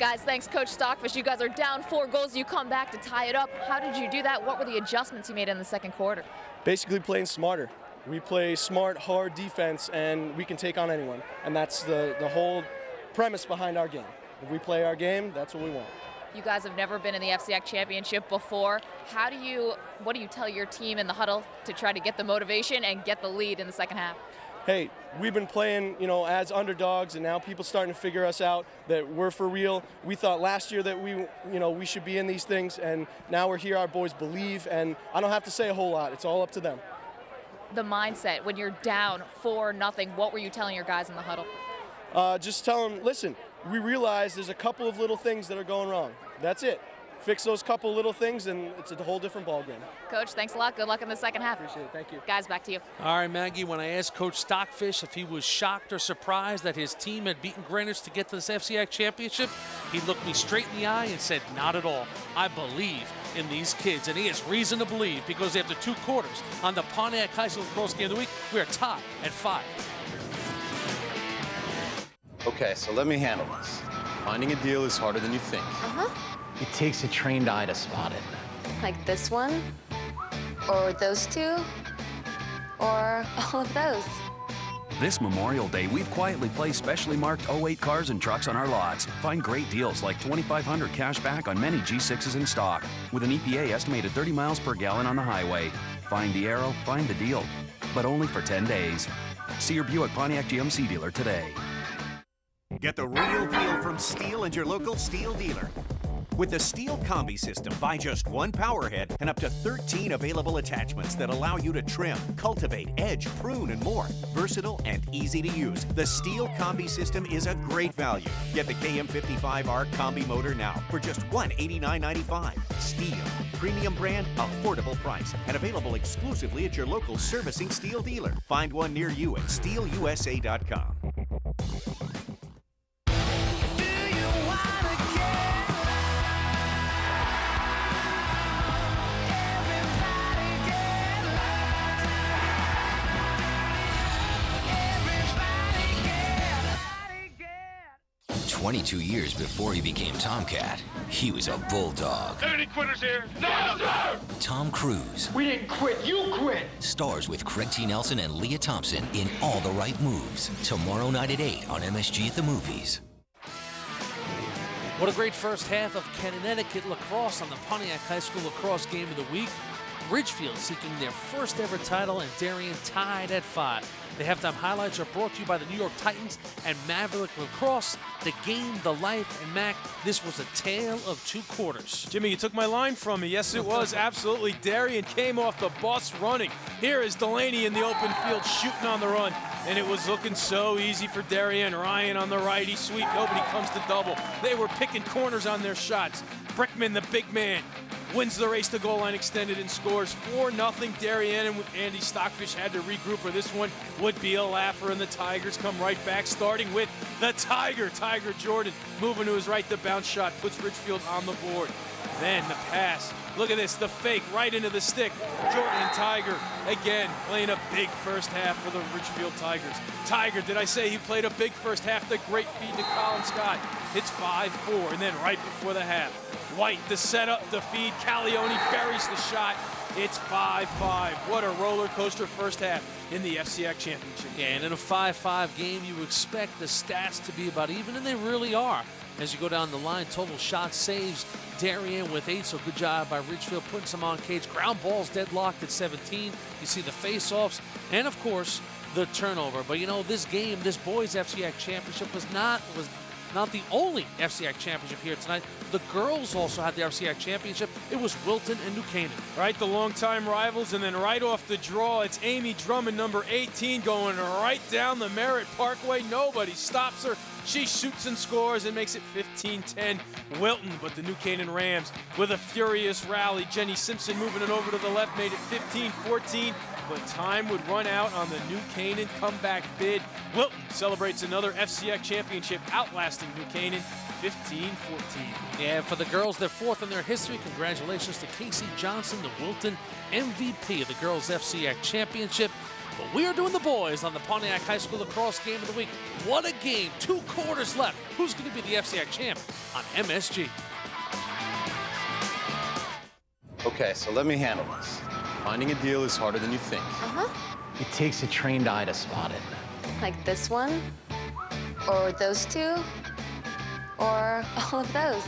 Guys, thanks, Coach Stockfish. You guys are down 4 goals. You come back to tie it up. How did you do that? What were the adjustments you made in the second quarter? Basically playing smarter. We play smart, hard defense, and we can take on anyone. And that's the whole premise behind our game. If we play our game, that's what we want. You guys have never been in the FCX championship before. What do you tell your team in the huddle to try to get the motivation and get the lead in the second half? Hey, we've been playing, as underdogs, and now people starting to figure us out that we're for real. We thought last year that we should be in these things, and now we're here. Our boys believe, and I don't have to say a whole lot. It's all up to them. The mindset when you're down 4-0. What were you telling your guys in the huddle? Just tell them, listen, we realize there's a couple of little things that are going wrong. That's it. Fix those couple little things, and it's a whole different ballgame. Coach, thanks a lot. Good luck in the second half. Appreciate it. Thank you. Guys, back to you. All right, Maggie, when I asked Coach Stockfish if he was shocked or surprised that his team had beaten Greenwich to get to this FCX championship, he looked me straight in the eye and said, not at all. I believe in these kids, and he has reason to believe because after 2 quarters on the Pontiac High School Lacrosse Game of the Week, we are tied at 5. Okay, so let me handle this. Finding a deal is harder than you think. It takes a trained eye to spot it. Like this one, or those 2, or all of those. This Memorial Day, we've quietly placed specially marked 08 cars and trucks on our lots. Find great deals like $2,500 cash back on many G6s in stock, with an EPA estimated 30 miles per gallon on the highway. Find the arrow, find the deal, but only for 10 days. See your Buick Pontiac GMC dealer today. Get the real deal from Steel and your local Steel dealer. With the Steel Combi System, buy just 1 power head and up to 13 available attachments that allow you to trim, cultivate, edge, prune, and more. Versatile and easy to use, the Steel Combi System is a great value. Get the KM55R Combi motor now for just $189.95. Steel, premium brand, affordable price, and available exclusively at your local servicing Steel dealer. Find one near you at steelusa.com. "22 years before he became Tomcat, he was a bulldog." Any quitters here? No, sir! Tom Cruise. We didn't quit, you quit! Stars with Craig T. Nelson and Leah Thompson in All the Right Moves. Tomorrow night at 8 on MSG at the Movies. What a great first half of Connecticut lacrosse on the Pontiac High School Lacrosse Game of the Week. Ridgefield seeking their first ever title, and Darien tied at 5. The halftime highlights are brought to you by the New York Titans and Maverick Lacrosse. The game, the life, and Mac, this was a tale of 2 quarters. Jimmy, you took my line from me. Yes, it was. Absolutely. Darien came off the bus running. Here is Delaney in the open field shooting on the run. And it was looking so easy for Darien. Ryan on the righty sweep. Nobody comes to double. They were picking corners on their shots. Brickman, the big man, wins the race to goal line extended and scores 4-0. Darien and Andy Stockfish had to regroup, or this one would be a laugher, and the Tigers come right back, starting with the Tiger Jordan, moving to his right. The bounce shot puts Ridgefield on the board. Then the pass. Look at this, the fake right into the stick. Jordan and Tiger again playing a big first half for the Ridgefield Tigers. Tiger, did I say he played a big first half? The great feed to Colin Scott. It's 5-4, and then right before the half, White, the setup, the feed. Calione buries the shot. It's 5-5. What a roller coaster first half in the FCX championship. Yeah, and in a 5-5 game, you expect the stats to be about even, and they really are. As you go down the line, total shots, saves, Darien with 8, so good job by Ridgefield putting some on cage. Ground balls deadlocked at 17. You see the face-offs, and of course, the turnover. But you know, this game, this boys FCX championship was not the only FCX championship here tonight. The girls also had the FCX championship. It was Wilton and New Canaan. Right, the longtime rivals, and then right off the draw, it's Amy Drummond, number 18, going right down the Merritt Parkway. Nobody stops her. She shoots and scores and makes it 15-10 Wilton, but the New Canaan Rams with a furious rally. Jenny Simpson moving it over to the left made it 15-14, but time would run out on the New Canaan comeback bid. Wilton celebrates another FCX championship, outlasting New Canaan 15-14. Yeah, for the girls, they're 4th in their history. Congratulations to Casey Johnson, the Wilton MVP of the girls FCX championship. But we are doing the boys on the Pontiac High School Lacrosse Game of the Week. What a game, 2 quarters left. Who's going to be the FCIAC champ on MSG? Okay, so let me handle this. Finding a deal is harder than you think. It takes a trained eye to spot it. Like this one, or those two, or all of those.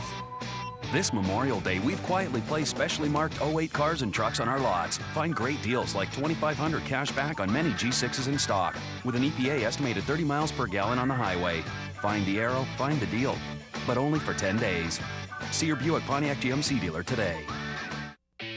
This Memorial Day, we've quietly placed specially marked 08 cars and trucks on our lots. Find great deals like $2,500 cash back on many G6s in stock, with an EPA estimated 30 miles per gallon on the highway. Find the arrow, find the deal, but only for 10 days. See your Buick Pontiac GMC dealer today.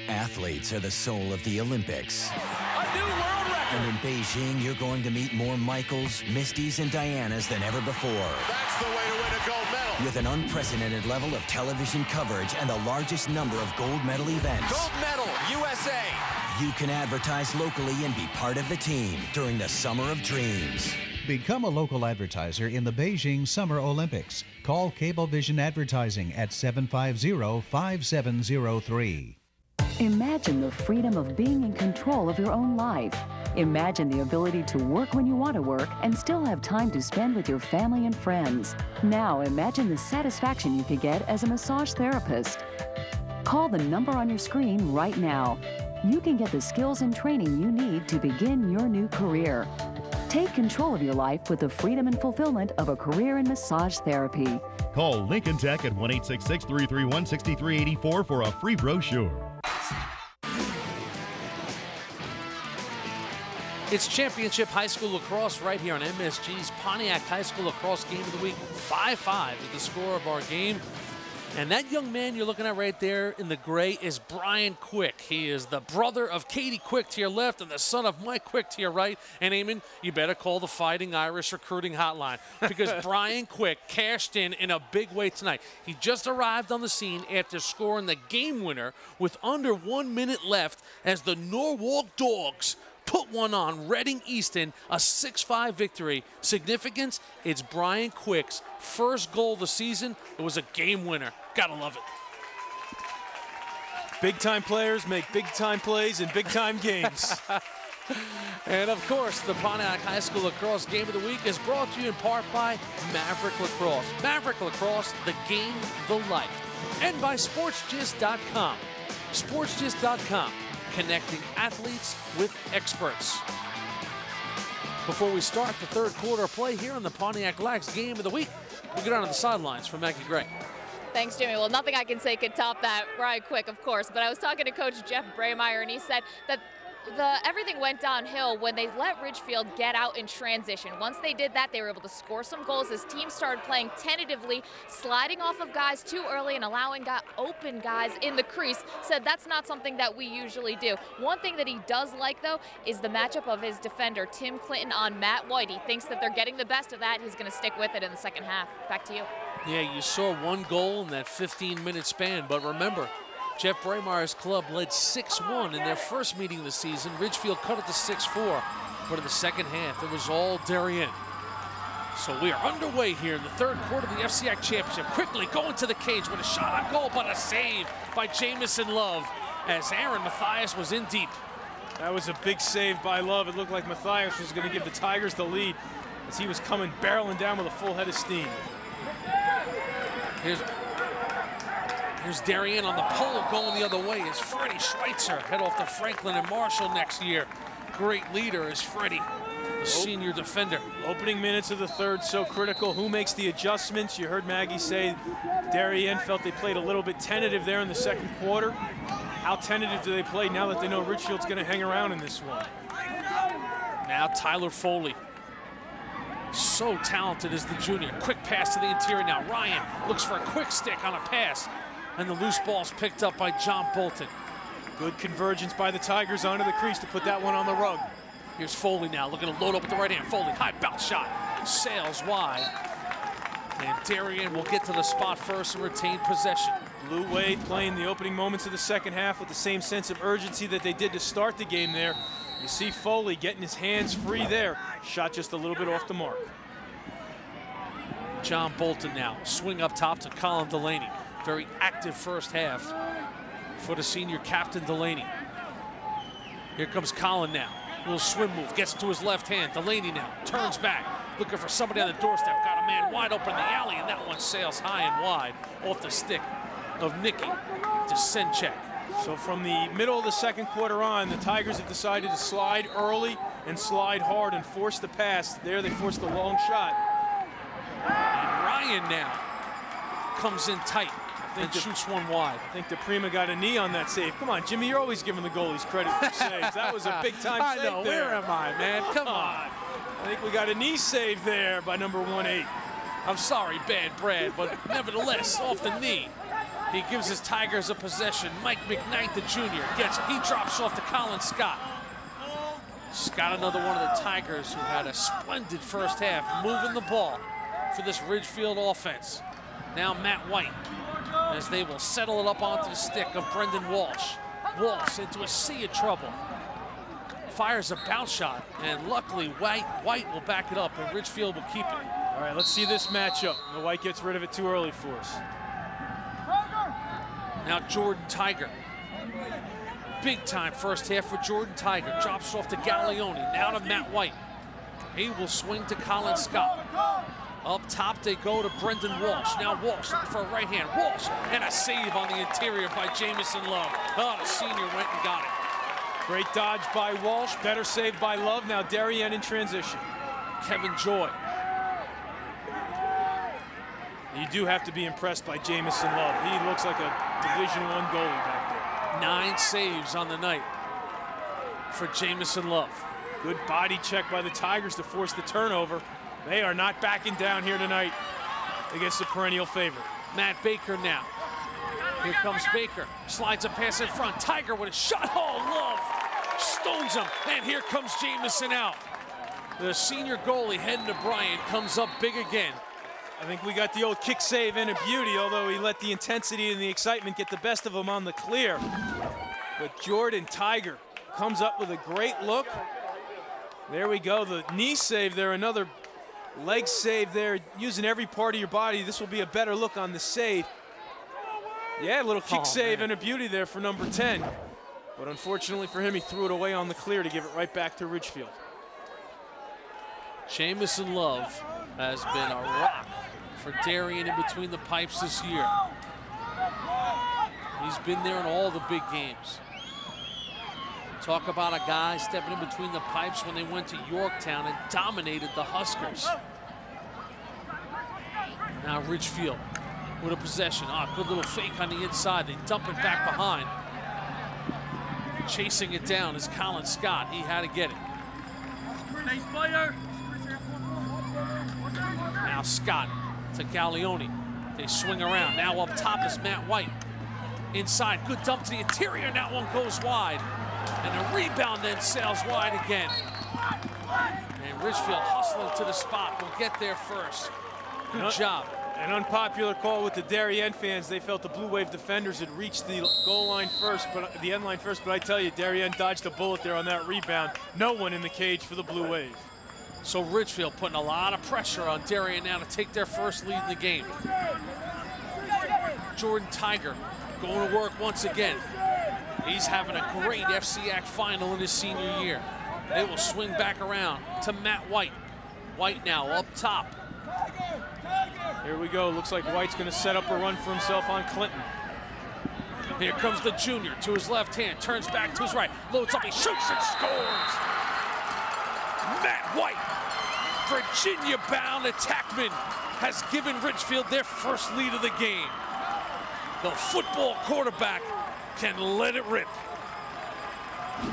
Athletes are the soul of the Olympics. A new world record. And in Beijing, you're going to meet more Michaels, Misties, and Dianas than ever before. That's the way to win a gold medal. With an unprecedented level of television coverage and the largest number of gold medal events. Gold medal, USA. You can advertise locally and be part of the team during the Summer of Dreams. Become a local advertiser in the Beijing Summer Olympics. Call Cablevision Advertising at 750-5703. Imagine the freedom of being in control of your own life. Imagine the ability to work when you want to work and still have time to spend with your family and friends. Now imagine the satisfaction you could get as a massage therapist. Call the number on your screen right now. You can get the skills and training you need to begin your new career. Take control of your life with the freedom and fulfillment of a career in massage therapy. Call Lincoln Tech at 1-866-331-6384 for a free brochure. It's Championship High School Lacrosse right here on MSG's Pontiac High School Lacrosse Game of the Week. 5-5 is the score of our game. And that young man you're looking at right there in the gray is Brian Quick. He is the brother of Katie Quick to your left and the son of Mike Quick to your right. And Eamon, you better call the Fighting Irish recruiting hotline because Brian Quick cashed in a big way tonight. He just arrived on the scene after scoring the game winner with under 1 minute left as the Norwalk Dogs put one on Reading Easton, a 6-5 victory. Significance, it's Brian Quick's first goal of the season. It was a game winner. Gotta love it. Big-time players make big-time plays in big-time games. And, of course, the Pontiac High School Lacrosse Game of the Week is brought to you in part by Maverick Lacrosse. Maverick Lacrosse, the game, the life. And by SportsGist.com. SportsGist.com. Connecting athletes with experts. Before we start the third quarter of play here on the Pontiac Lax Game of the Week, we go down to the sidelines for Maggie Gray. Thanks, Jimmy. Well, nothing I can say could top that. Brian Quick, of course. But I was talking to Coach Jeff Braymeyer, and he said that everything went downhill when they let Ridgefield get out in transition. Once they did that, they were able to score some goals as teams started playing tentatively, sliding off of guys too early and allowing open guys in the crease. Said that's not something that we usually do. One thing that he does like, though, is the matchup of his defender, Tim Clinton, on Matt White. He thinks that they're getting the best of that. He's going to stick with it in the second half. Back to you. Yeah, you saw one goal in that 15-minute span, but remember, Jeff Braymeyer's club led 6-1 in their first meeting of the season. Ridgefield cut it to 6-4, but in the second half, it was all Darien. So we are underway here in the third quarter of the FCIAC Championship. Quickly going to the cage with a shot on goal, but a save by Jamison Love as Aaron Mathias was in deep. That was a big save by Love. It looked like Mathias was going to give the Tigers the lead as he was coming barreling down with a full head of steam. Here's Darien on the pole going the other way as Freddie Schweitzer head off to Franklin and Marshall next year. Great leader is Freddie, the senior defender. Opening minutes of the third so critical. Who makes the adjustments? You heard Maggie say Darien felt they played a little bit tentative there in the second quarter. How tentative do they play now that they know Ridgefield's going to hang around in this one? Now Tyler Foley. So talented is the junior. Quick pass to the interior now. Ryan looks for a quick stick on a pass. And the loose ball's picked up by John Bolton. Good convergence by the Tigers onto the crease to put that one on the rug. Here's Foley now, looking to load up with the right hand. Foley, high bounce shot, sails wide. And Darien will get to the spot first and retain possession. Blue Wade playing the opening moments of the second half with the same sense of urgency that they did to start the game there. You see Foley getting his hands free there. Shot just a little bit off the mark. John Bolton now, swing up top to Colin Delaney. Very active first half for the senior captain Delaney. Here comes Colin now. Little swim move, gets to his left hand. Delaney now turns back, looking for somebody on the doorstep. Got a man wide open in the alley, and that one sails high and wide off the stick of Nicky to Senchek. So from the middle of the second quarter on, the Tigers have decided to slide early and slide hard and force the pass. There they forced the long shot. And Ryan now comes in tight and shoots one wide. I think DePrima got a knee on that save. Come on, Jimmy, you're always giving the goalies credit for saves. That was a big-time save I know, there. where am I, man? Come on. I think we got a knee save there by number 1-8. I'm sorry, Bad Brad, but nevertheless, off the knee. He gives his Tigers a possession. Mike McKnight, the junior, he drops off to Colin Scott. Scott, another one of the Tigers who had a splendid first half, moving the ball for this Ridgefield offense. Now Matt White, as they will settle it up onto the stick of Brendan Walsh. Walsh into a sea of trouble. Fires a bounce shot, and luckily White will back it up, and Ridgefield will keep it. All right, let's see this matchup. The White gets rid of it too early for us. Now Jordan Tiger. Big time first half for Jordan Tiger. Drops off to Gallioni. Now to Matt White. He will swing to Colin Scott. Up top they go to Brendan Walsh. Now Walsh looking for a right hand. Walsh and a save on the interior by Jamison Love. Oh, the senior went and got it. Great dodge by Walsh. Better save by Love. Now Darien in transition. Kevin Joy. You do have to be impressed by Jamison Love. He looks like a Division I goalie back there. 9 saves on the night for Jamison Love. Good body check by the Tigers to force the turnover. They are not backing down here tonight against the perennial favorite. Matt Baker now. Here comes Baker. Slides a pass in front. Tiger with a shot. Oh, Love stones him. And here comes Jamison out. The senior goalie heading to Bryant comes up big again. I think we got the old kick save in a beauty, although he let the intensity and the excitement get the best of him on the clear. But Jordan Tiger comes up with a great look. There we go, the knee save there, another leg save there, using every part of your body. This will be a better look on the save. Yeah, a little kick save and a beauty there for number 10. But unfortunately for him, he threw it away on the clear to give it right back to Ridgefield. Jamison Love has been a rock for Darien in between the pipes this year. He's been there in all the big games. Talk about a guy stepping in between the pipes when they went to Yorktown and dominated the Huskers. Now Ridgefield with a possession. Good little fake on the inside. They dump it back behind. Chasing it down is Colin Scott. He had to get it. Now Scott to Gallioni. They swing around. Now up top is Matt White. Inside, good dump to the interior, and that one goes wide. And the rebound then sails wide again. And Ridgefield hustling to the spot. Will get there first. Good job. An unpopular call with the Darien fans. They felt the Blue Wave defenders had reached the goal line first, but the end line first. But I tell you, Darien dodged a bullet there on that rebound. No one in the cage for the Blue Wave. So Ridgefield putting a lot of pressure on Darien now to take their first lead in the game. Jordan Tiger going to work once again. He's having a great FCAC final in his senior year. They will swing back around to Matt White. White now up top. Here we go. Looks like White's going to set up a run for himself on Clinton. Here comes the junior to his left hand. Turns back to his right. Loads up. He shoots and scores. Matt White, Virginia-bound attackman, has given Ridgefield their first lead of the game. The football quarterback can let it rip.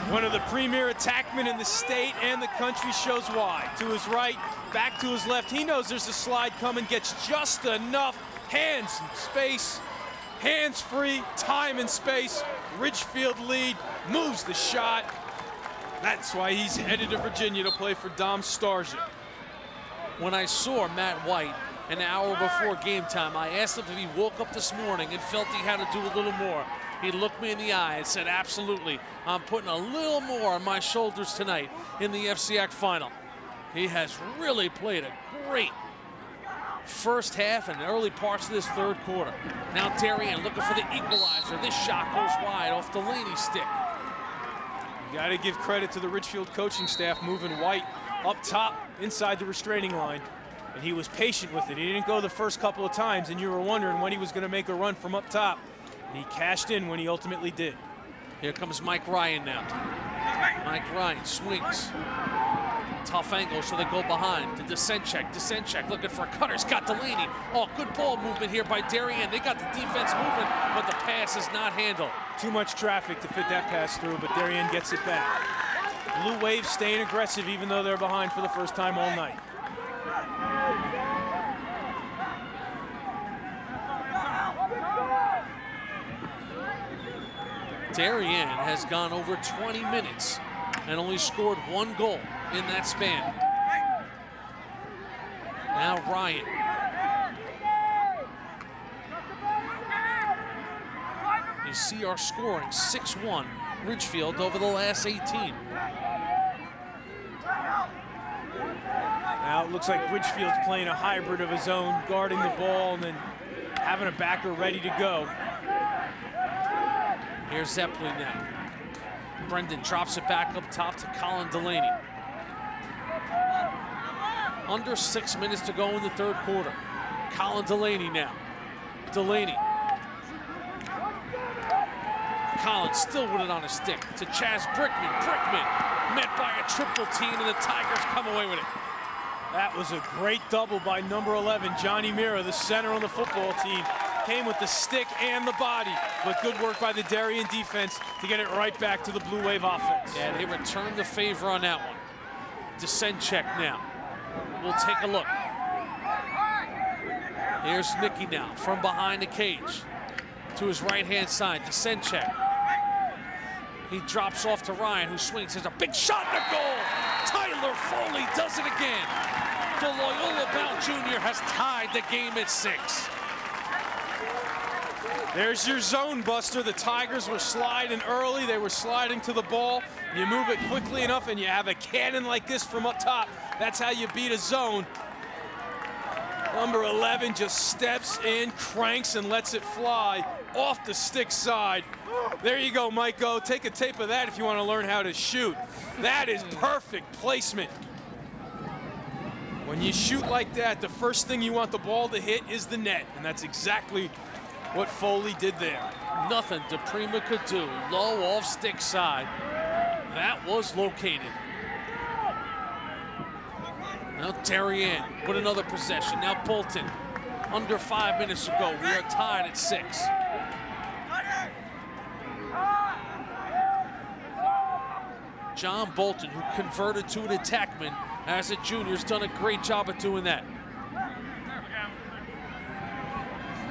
One of the premier attackmen in the state and the country shows why. To his right, back to his left. He knows there's a slide coming, gets just enough hands and space, hands free, time and space. Ridgefield lead, moves the shot. That's why he's headed to Virginia to play for Dom Starsia. When I saw Matt White an hour before game time, I asked him if he woke up this morning and felt he had to do a little more. He looked me in the eye and said, absolutely, I'm putting a little more on my shoulders tonight in the FCAC final. He has really played a great first half and early parts of this third quarter. Now Darien looking for the equalizer. This shot goes wide off Delaney's stick. You got to give credit to the Ridgefield coaching staff moving White up top inside the restraining line. And he was patient with it. He didn't go the first couple of times, and you were wondering when he was going to make a run from up top. And he cashed in when he ultimately did. Here comes Mike Ryan now. Mike Ryan swings. Tough angle, so they go behind. The descent check looking for a cutter. He's got Delaney. Oh, good ball movement here by Darien. They got the defense moving, but the pass is not handled. Too much traffic to fit that pass through, but Darien gets it back. Blue Wave staying aggressive even though they're behind for the first time all night. Darien has gone over 20 minutes and only scored 1 goal in that span. Now Ryan. You see our scoring, 6-1 Ridgefield over the last 18. Now it looks like Ridgefield's playing a hybrid of his own, guarding the ball and then having a backer ready to go. Here's Zeppelin now. Brendan drops it back up top to Colin Delaney. Under 6 minutes to go in the third quarter. Colin Delaney now. Delaney. Colin still with it on his stick to Chaz Brickman. Brickman met by a triple team, and the Tigers come away with it. That was a great double by number 11, Johnny Mira, the center on the football team. Came with the stick and the body, but good work by the Darien defense to get it right back to the Blue Wave offense. Yeah, they returned the favor on that one. Descent check now. We'll take a look. Here's Nicky now from behind the cage to his right-hand side. Descent check. He drops off to Ryan, who swings. There's a big shot and a goal. Tyler Foley does it again. The Loyola Bound Jr. has tied the game at 6. There's your zone buster. The Tigers were sliding early. They were sliding to the ball. You move it quickly enough and you have a cannon like this from up top. That's how you beat a zone. Number 11 just steps in, cranks, and lets it fly off the stick side. There you go, Mike-O. Take a tape of that if you want to learn how to shoot. That is perfect placement. When you shoot like that, the first thing you want the ball to hit is the net, and that's exactly what Foley did there. Nothing DePrima could do. Low off stick side. That was located. Now Darien with another possession. Now Bolton. Under 5 minutes to go. We are tied at 6. John Bolton, who converted to an attackman as a junior, has done a great job of doing that.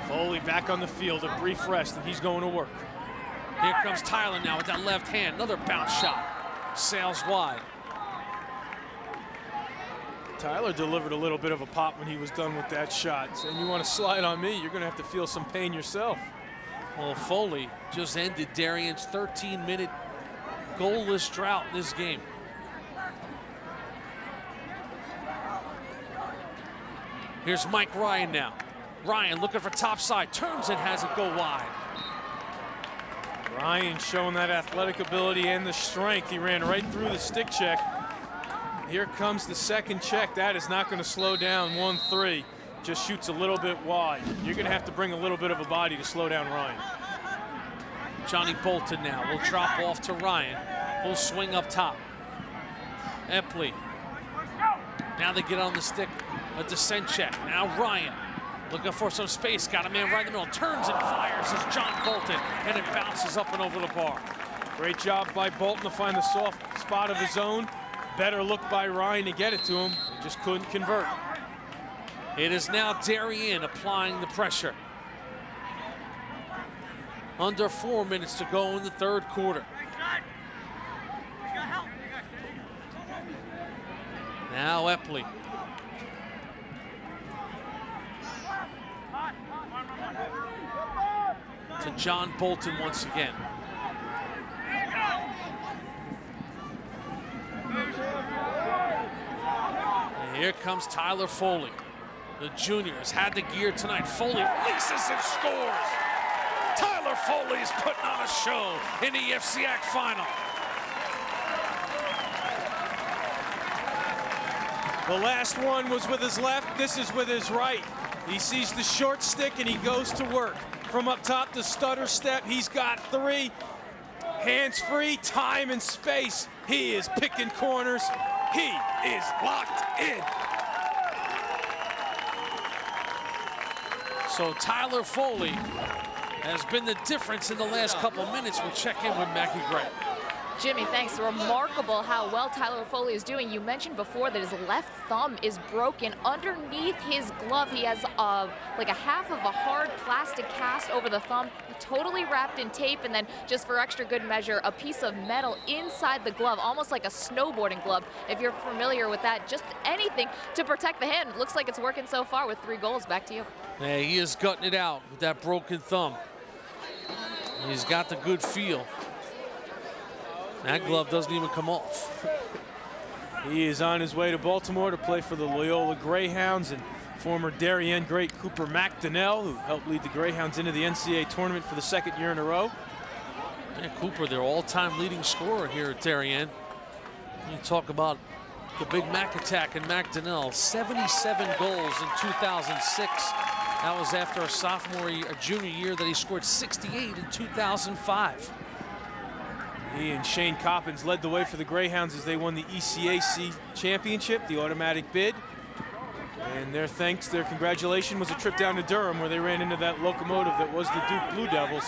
Foley back on the field, a brief rest, and he's going to work. Here comes Tyler now with that left hand. Another bounce shot. Sails wide. Tyler delivered a little bit of a pop when he was done with that shot. Saying you want to slide on me, you're going to have to feel some pain yourself. Well, Foley just ended Darien's 13-minute goalless drought in this game. Here's Mike Ryan now. Ryan looking for top side, turns and has it go wide. Ryan showing that athletic ability and the strength. He ran right through the stick check. Here comes the second check. That is not going to slow down 1-3. Just shoots a little bit wide. You're going to have to bring a little bit of a body to slow down Ryan. Johnny Bolton now will drop off to Ryan. He'll swing up top. Epley. Now they get on the stick. A descent check. Now Ryan looking for some space. Got a man right in the middle. Turns and fires as John Bolton. And it bounces up and over the bar. Great job by Bolton to find the soft spot of his own. Better look by Ryan to get it to him. He just couldn't convert. It is now Darien applying the pressure. Under 4 minutes to go in the third quarter. Now Epley. To John Bolton once again. And here comes Tyler Foley. The junior has had the gear tonight. Foley releases and scores. Tyler Foley is putting on a show in the EFCAC final. The last one was with his left. This is with his right. He sees the short stick and he goes to work. From up top, the stutter step. He's got 3. Hands free, time and space. He is picking corners. He is locked in. So Tyler Foley has been the difference in the last couple of minutes. We'll check in with Mackie Gray. Jimmy, thanks. Remarkable how well Tyler Foley is doing. You mentioned before that his left thumb is broken. Underneath his glove, he has like a half of a hard plastic cast over the thumb, totally wrapped in tape, and then just for extra good measure, a piece of metal inside the glove, almost like a snowboarding glove. If you're familiar with that, just anything to protect the hand. It looks like it's working so far with 3 goals. Back to you. Yeah, he is gutting it out with that broken thumb. He's got the good feel. That glove doesn't even come off. He is on his way to Baltimore to play for the Loyola Greyhounds, and former Darien great Cooper McDonnell, who helped lead the Greyhounds into the NCAA tournament for the 2nd year in a row. Yeah, Cooper, their all-time leading scorer here at Darien. You talk about the big Mac attack and McDonnell, 77 goals in 2006. That was after a junior year that he scored 68 in 2005. He and Shane Coppins led the way for the Greyhounds as they won the ECAC championship, the automatic bid. And their thanks, their congratulation was a trip down to Durham where they ran into that locomotive that was the Duke Blue Devils.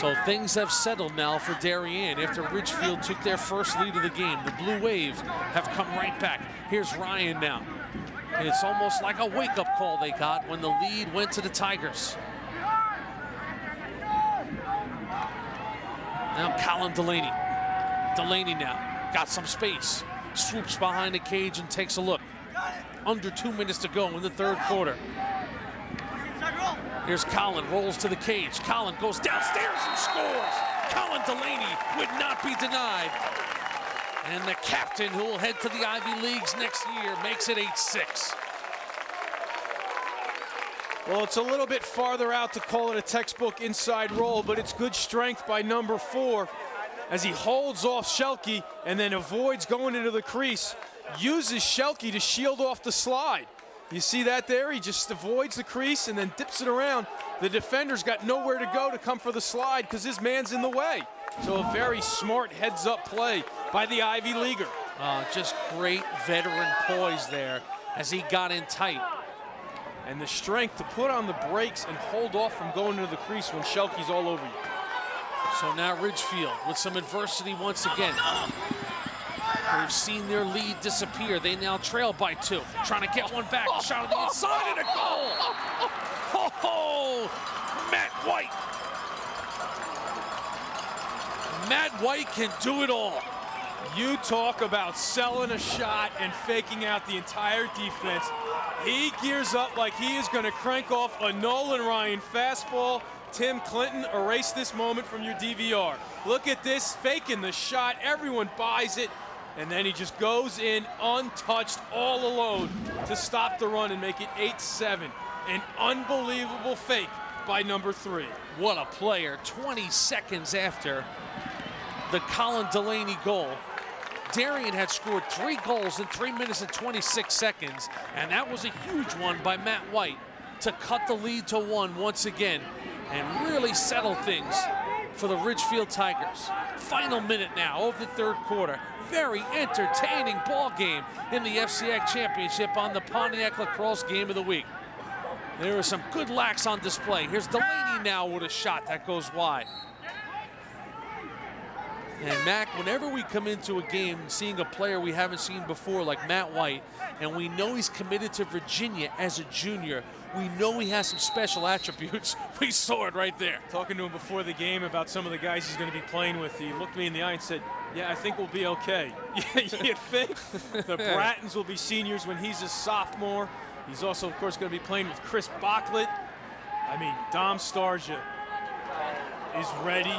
So things have settled now for Darien after Ridgefield took their first lead of the game. The Blue Wave have come right back. Here's Ryan now. And it's almost like a wake-up call they got when the lead went to the Tigers. Now Colin Delaney. Delaney now got some space. Swoops behind the cage and takes a look. Under 2 minutes to go in the 3rd quarter. Here's Colin, rolls to the cage. Colin goes downstairs and scores. Colin Delaney would not be denied. And the captain, who will head to the Ivy Leagues next year, makes it 8-6. Well, it's a little bit farther out to call it a textbook inside roll, but it's good strength by number 4 as he holds off Schelke and then avoids going into the crease. Uses Schelke to shield off the slide. You see that there? He just avoids the crease and then dips it around. The defender's got nowhere to go to come for the slide because his man's in the way. So a very smart heads-up play by the Ivy Leaguer. Just great veteran poise there as he got in tight. And the strength to put on the brakes and hold off from going into the crease when Schelke's all over you. So now Ridgefield with some adversity once again. They've seen their lead disappear. They now trail by 2. Trying to get one back. Shot on the inside and a goal. Matt White. Matt White can do it all. You talk about selling a shot and faking out the entire defense. He gears up like he is going to crank off a Nolan Ryan fastball. Tim Clinton, erase this moment from your DVR. Look at this, faking the shot. Everyone buys it. And then he just goes in untouched all alone to stop the run and make it 8-7. An unbelievable fake by number 3. What a player. 20 seconds after the Colin Delaney goal, Darien had scored 3 goals in 3 minutes and 26 seconds, and that was a huge one by Matt White to cut the lead to 1 once again and really settle things for the Ridgefield Tigers. Final minute now of the 3rd quarter. Very entertaining ball game in the FCX Championship on the Pontiac Lacrosse Game of the Week. There are some good lacks on display. Here's Delaney now with a shot that goes wide. And Mac, whenever we come into a game seeing a player we haven't seen before like Matt White, and we know he's committed to Virginia as a junior, we know he has some special attributes. We saw it right there. Talking to him before the game about some of the guys he's going to be playing with, he looked me in the eye and said, yeah, I think we'll be okay. You think? The Brattons will be seniors when he's a sophomore. He's also, of course, going to be playing with Chris Bocklett. I mean, Dom Starja is ready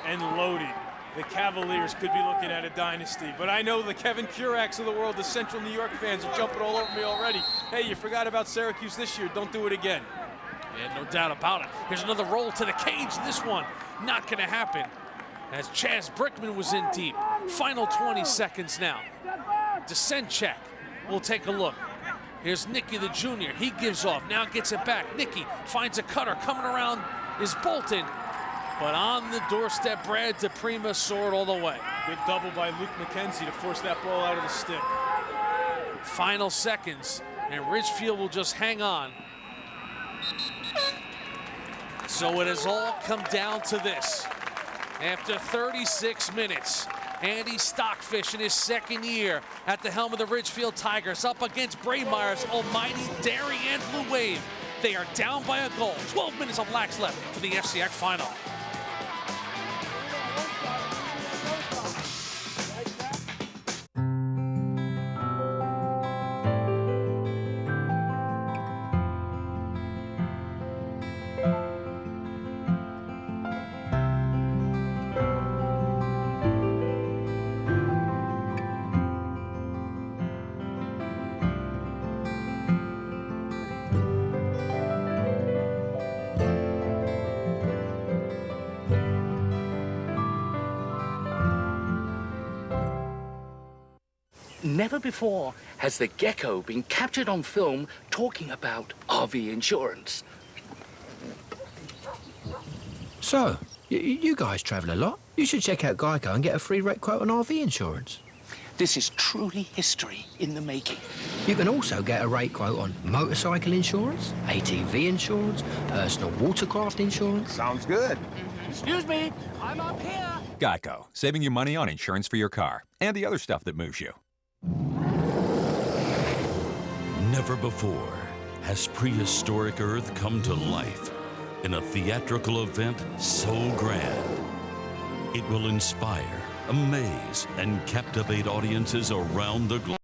and loaded. The Cavaliers could be looking at a dynasty. But I know the Kevin Curacks of the world, the Central New York fans, are jumping all over me already. Hey, you forgot about Syracuse this year. Don't do it again. Yeah, no doubt about it. Here's another roll to the cage. This one not going to happen as Chaz Brickman was in deep. Final 20 seconds now. Descent check. We'll take a look. Here's Nicky the junior. He gives off. Now gets it back. Nicky finds a cutter. Coming around is Bolton. But on the doorstep, Brad DePrima soared all the way. Good double by Luke McKenzie to force that ball out of the stick. Final seconds, and Ridgefield will just hang on. So it has all come down to this. After 36 minutes, Andy Stockfish in his second year at the helm of the Ridgefield Tigers up against Braemeyer's almighty Darien Blue Wave. They are down by a goal. 12 minutes of lax left for the FCX final. Never before has the gecko been captured on film talking about RV insurance. So, you guys travel a lot. You should check out Geico and get a free rate quote on RV insurance. This is truly history in the making. You can also get a rate quote on motorcycle insurance, ATV insurance, personal watercraft insurance. Sounds good. Excuse me, I'm up here. Geico, saving you money on insurance for your car and the other stuff that moves you. Never before has prehistoric Earth come to life in a theatrical event so grand. It will inspire, amaze, and captivate audiences around the globe.